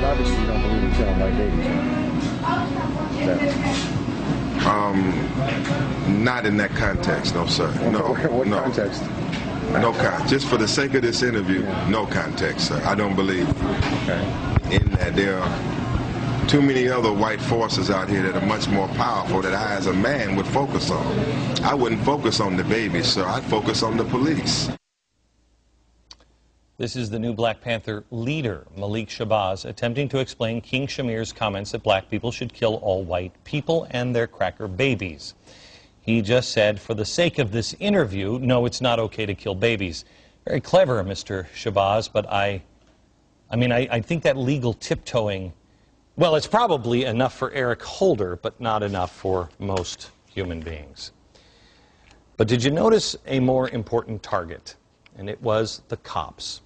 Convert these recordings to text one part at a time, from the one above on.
But obviously you don't believe in killing white babies, huh? Not in that context, no, sir. No. What no. context? No context. Just for the sake of this interview, no context, sir. I don't believe in that. There are too many other white forces out here that are much more powerful that I, as a man, would focus on. I wouldn't focus on the babies, sir. I'd focus on the police. This is the new Black Panther leader, Malik Shabazz, attempting to explain King Shamir's comments that black people should kill all white people and their cracker babies. He just said, for the sake of this interview, no, it's not okay to kill babies. Very clever, Mr. Shabazz, but I think that legal tiptoeing, well, it's probably enough for Eric Holder, but not enough for most human beings. But did you notice a more important target? And it was the cops.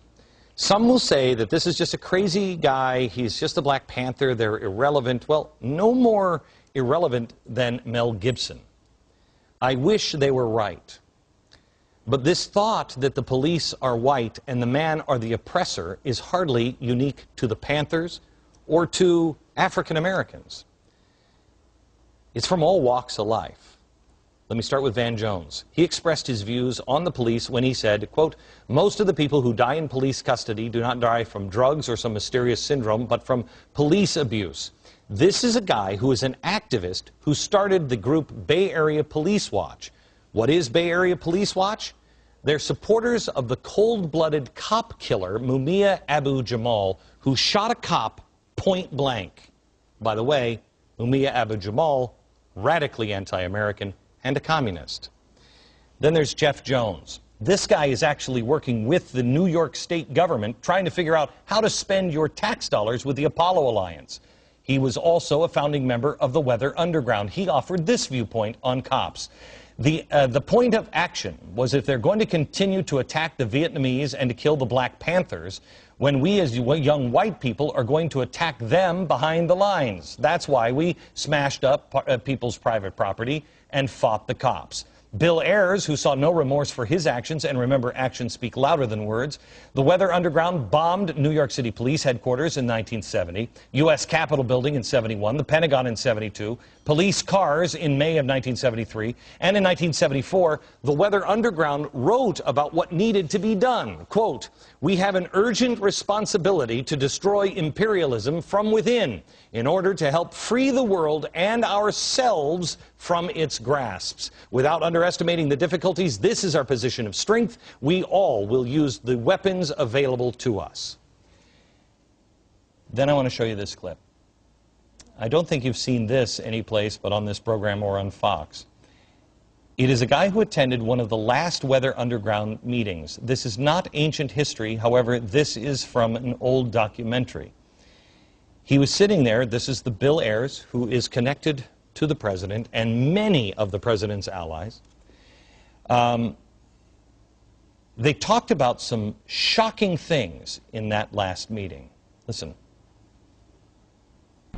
Some will say that this is just a crazy guy, he's just a Black Panther, they're irrelevant. Well, no more irrelevant than Mel Gibson. I wish they were right. But this thought that the police are white and the man are the oppressor is hardly unique to the Panthers or to African Americans. It's from all walks of life. Let me start with Van Jones. He expressed his views on the police when he said, quote, most of the people who die in police custody do not die from drugs or some mysterious syndrome, but from police abuse. This is a guy who is an activist who started the group Bay Area Police Watch. What is Bay Area Police Watch? They're supporters of the cold-blooded cop killer, Mumia Abu-Jamal, who shot a cop point blank. By the way, Mumia Abu-Jamal, radically anti-American and a communist. Then there's Jeff Jones. This guy is actually working with the New York State government trying to figure out how to spend your tax dollars with the Apollo Alliance. He was also a founding member of the Weather Underground. He offered this viewpoint on cops. The point of action was if they're going to continue to attack the Vietnamese and to kill the Black Panthers, when we as young white people are going to attack them behind the lines. That's why we smashed up people's private property and fought the cops. Bill Ayers, who saw no remorse for his actions, and remember, actions speak louder than words, the Weather Underground bombed New York City Police Headquarters in 1970, U.S. Capitol Building in 71, the Pentagon in 72, police cars in May of 1973, and in 1974, the Weather Underground wrote about what needed to be done. Quote, we have an urgent responsibility to destroy imperialism from within in order to help free the world and ourselves from its grasps. Without underestimating the difficulties, this is our position of strength. We all will use the weapons available to us. Then I want to show you this clip. I don't think you've seen this anyplace but on this program or on Fox. It is a guy who attended one of the last Weather Underground meetings. This is not ancient history, however, this is from an old documentary. He was sitting there, this is the Bill Ayers, who is connected to the president and many of the president's allies. They talked about some shocking things in that last meeting. Listen.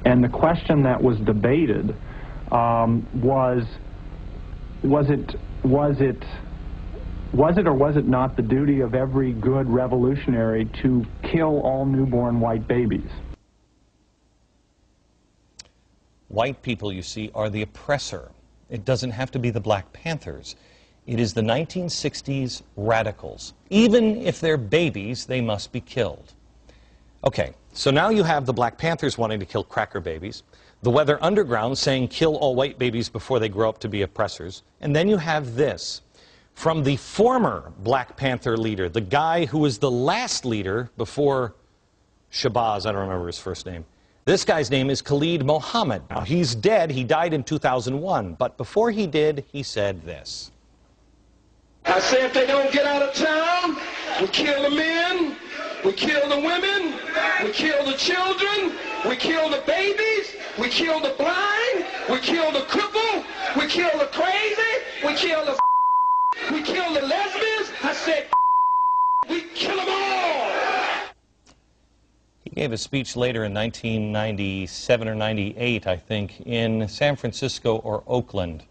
And the question that was debated was it or was it not the duty of every good revolutionary to kill all newborn white babies? White people, you see, are the oppressor. It doesn't have to be the Black Panthers. It is the 1960s radicals. Even if they're babies, they must be killed. Okay, so now you have the Black Panthers wanting to kill cracker babies, the Weather Underground saying kill all white babies before they grow up to be oppressors, and then you have this from the former Black Panther leader, the guy who was the last leader before Shabazz, I don't remember his first name. This guy's name is Khalid Mohammed. Now, he's dead. He died in 2001. But before he did, he said this. I say if they don't get out of town, we kill the men, we kill the women, we kill the children, we kill the babies, we kill the blind, we kill the cripple, we kill the crazy, we kill the we kill the lesbians. I said we kill them all. He gave a speech later in 1997 or 98, I think, in San Francisco or Oakland.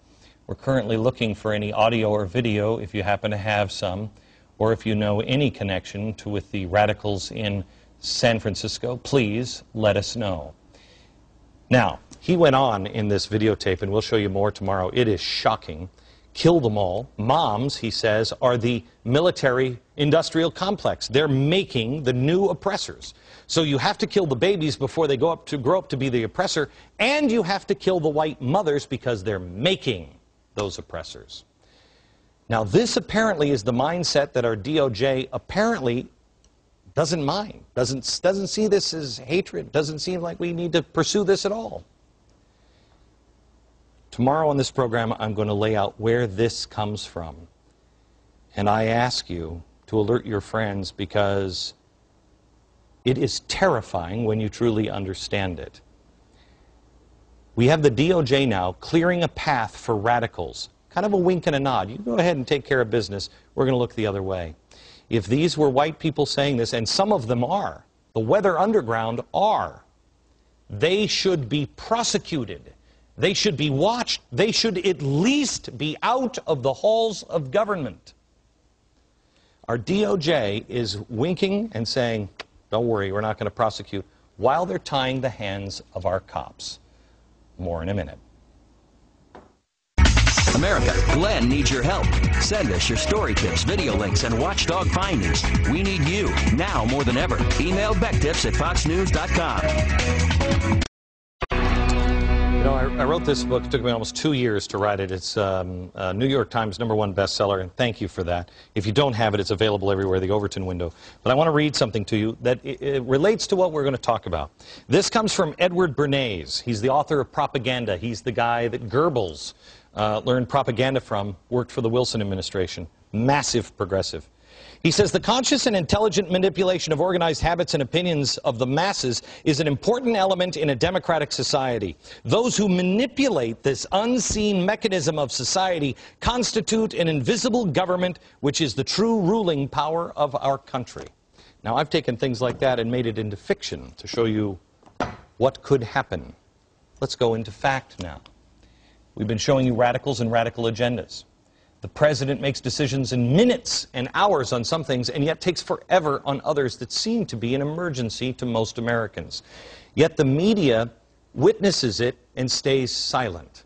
We're currently looking for any audio or video, if you happen to have some, or if you know any connection with the radicals in San Francisco, please let us know. Now, he went on in this videotape, and we'll show you more tomorrow. It is shocking. Kill them all. Moms, he says, are the military-industrial complex. They're making the new oppressors. So you have to kill the babies before they grow up to be the oppressor, and you have to kill the white mothers because they're making those oppressors. Now, this apparently is the mindset that our DOJ apparently doesn't mind, doesn't see this as hatred, doesn't seem like we need to pursue this at all. Tomorrow on this program, I'm going to lay out where this comes from. And I ask you to alert your friends because it is terrifying when you truly understand it. We have the DOJ now clearing a path for radicals. Kind of a wink and a nod. You go ahead and take care of business. We're going to look the other way. If these were white people saying this, and some of them are, the Weather Underground are, they should be prosecuted. They should be watched. They should at least be out of the halls of government. Our DOJ is winking and saying, don't worry, we're not going to prosecute, while they're tying the hands of our cops. More in a minute. America, Glenn needs your help. Send us your story tips, video links, and watchdog findings. We need you, now more than ever. Email becktips@foxnews.com. You know, I wrote this book. It took me almost 2 years to write it. It's a New York Times #1 bestseller, and thank you for that. If you don't have it, it's available everywhere, the Overton window. But I want to read something to you that it relates to what we're going to talk about. This comes from Edward Bernays. He's the author of Propaganda. He's the guy that Goebbels learned propaganda from, worked for the Wilson administration. Massive progressive. He says the conscious and intelligent manipulation of organized habits and opinions of the masses is an important element in a democratic society. Those who manipulate this unseen mechanism of society constitute an invisible government which is the true ruling power of our country. Now, I've taken things like that and made it into fiction to show you what could happen. Let's go into fact now. We've been showing you radicals and radical agendas. The president makes decisions in minutes and hours on some things, and yet takes forever on others that seem to be an emergency to most Americans. Yet the media witnesses it and stays silent.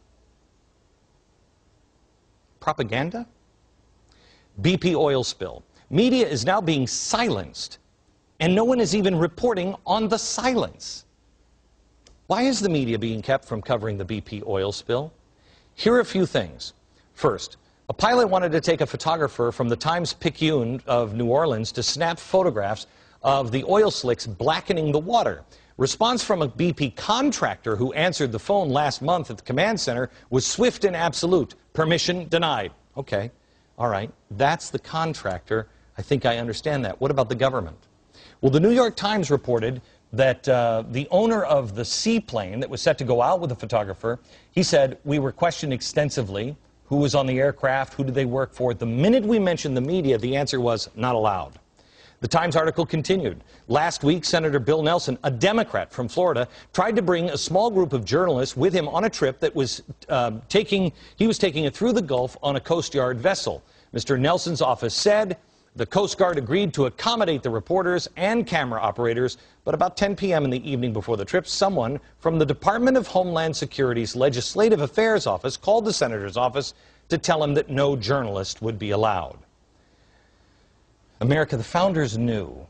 Propaganda? BP oil spill. Media is now being silenced, and no one is even reporting on the silence. Why is the media being kept from covering the BP oil spill? Here are a few things. First, a pilot wanted to take a photographer from the Times-Picayune of New Orleans to snap photographs of the oil slicks blackening the water. Response from a BP contractor who answered the phone last month at the command center was swift and absolute. Permission denied. Okay, all right, that's the contractor. I think I understand that. What about the government? Well, the New York Times reported that the owner of the seaplane that was set to go out with the photographer, he said, we were questioned extensively. Who was on the aircraft? Who did they work for? The minute we mentioned the media, the answer was not allowed. The Times article continued. Last week, Senator Bill Nelson, a Democrat from Florida, tried to bring a small group of journalists with him on a trip that was taking it through the Gulf on a Coast Guard vessel. Mr. Nelson's office said the Coast Guard agreed to accommodate the reporters and camera operators, but about 10 p.m. in the evening before the trip, someone from the Department of Homeland Security's Legislative Affairs Office called the senator's office to tell him that no journalist would be allowed. America, the founders knew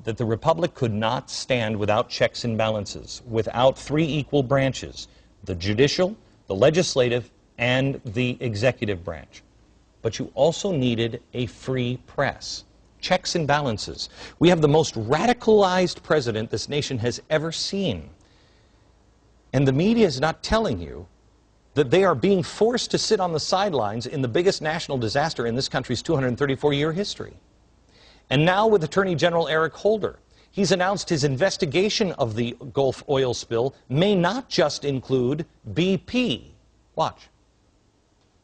that the republic could not stand without checks and balances, without three equal branches, the judicial, the legislative, and the executive branch. But you also needed a free press. Checks and balances. We have the most radicalized president this nation has ever seen. And the media is not telling you that they are being forced to sit on the sidelines in the biggest national disaster in this country's 234-year history. And now with Attorney General Eric Holder, he's announced his investigation of the Gulf oil spill may not just include BP. Watch.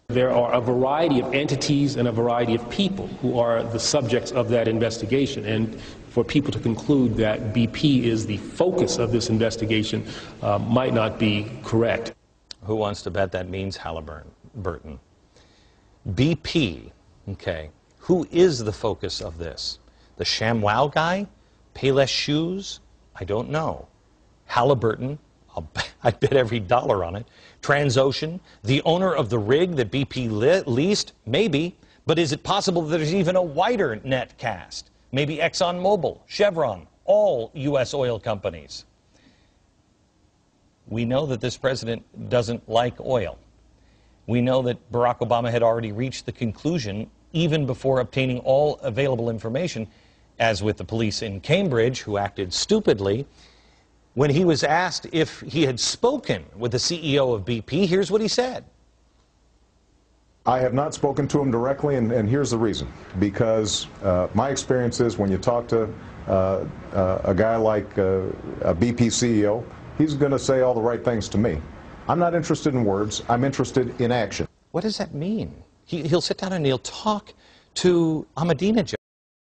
There are a variety of entities and a variety of people who are the subjects of that investigation. And for people to conclude that BP is the focus of this investigation might not be correct. Who wants to bet that means Halliburton? BP, okay. Who is the focus of this? The ShamWow guy? Payless Shoes? I don't know. Halliburton? I'd bet every dollar on it. Transocean? The owner of the rig that BP leased? Maybe. But is it possible that there's even a wider net cast? Maybe ExxonMobil, Chevron, all U.S. oil companies. We know that this president doesn't like oil. We know that Barack Obama had already reached the conclusion, even before obtaining all available information, as with the police in Cambridge, who acted stupidly. When he was asked if he had spoken with the CEO of BP, here's what he said. I have not spoken to him directly, and here's the reason. Because my experience is when you talk to a guy like a BP CEO, he's going to say all the right things to me. I'm not interested in words. I'm interested in action. What does that mean? He'll sit down and he'll talk to Ahmadinejad.